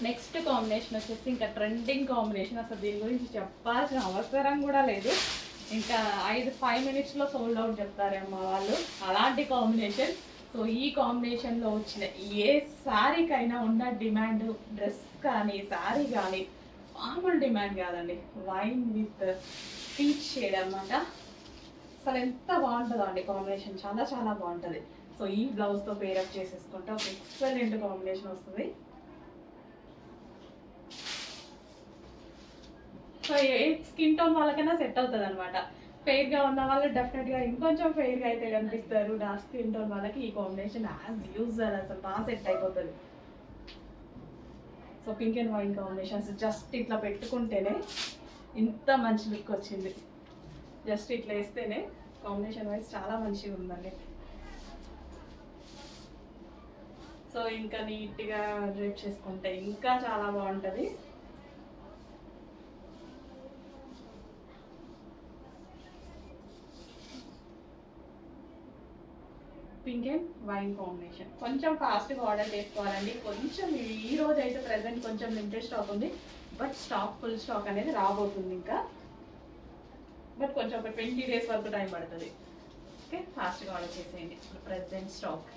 Next combination వచ్చేసి ఇంకా trending combination, అసలు దీని గురించి చెప్పాల్సిన అవసరం కూడా లేదు. ఇంకా 5 మినిట్స్లో సోల్డ్ అవుట్ చెప్తారేమో వాళ్ళు, అలాంటి కాంబినేషన్. సో ఈ కాంబినేషన్లో వచ్చిన ఏ శారీకైనా ఉన్న డిమాండ్, డ్రెస్ కానీ శారీ కానీ మామూలు డిమాండ్ కాదండి. వైన్ విత్ పీచ్ షేడ్ అనమాట. అసలు ఎంత బాగుంటుందో అండి కాంబినేషన్, చాలా చాలా బాగుంటుంది. సో ఈ బ్లౌజ్తో పేరప్ చేసేసుకుంటే ఒక ఎక్సలెంట్ కాంబినేషన్ వస్తుంది. సో ఏ స్కిన్ టోన్ వాళ్ళకైనా సెట్ అవుతుంది అనమాట. ఫెయిర్గా ఉన్న వాళ్ళు డెఫినెట్గా ఇంకొంచెం ఫెయిర్గా అయితే కనిపిస్తారు. డార్క్ స్కిన్ టోన్ వాళ్ళకి ఈ కాంబినేషన్ యాజ్ యూజువల్ అసలు బాగా సెట్ అయిపోతుంది. So pink and white combinations just ఇట్లా పెట్టుకుంటేనే ఇంత మంచి లుక్ వచ్చింది. జస్ట్ ఇట్లా వేస్తేనే కాంబినేషన్ వైజ్ చాలా మంచిగా ఉందండి. సో ఇంకా నీట్గా డ్రైప్ చేసుకుంటే ఇంకా చాలా బాగుంటుంది. Pink and wine combination. కొంచెం ఫాస్ట్గా ఆర్డర్ చేసుకోవాలండి. కొంచెం ఈ రోజు అయితే ప్రెసెంట్ కొంచెం లిమిటెడ్ స్టాక్ ఉంది, బట్ స్టాక్ ఫుల్ స్టాక్ అనేది రాబోతుంది ఇంకా. బట్ కొంచెం ఒక 20 days వరకు టైం పడుతుంది. ఓకే, ఫాస్ట్గా ఆర్డర్ చేసేయండి. Present stock.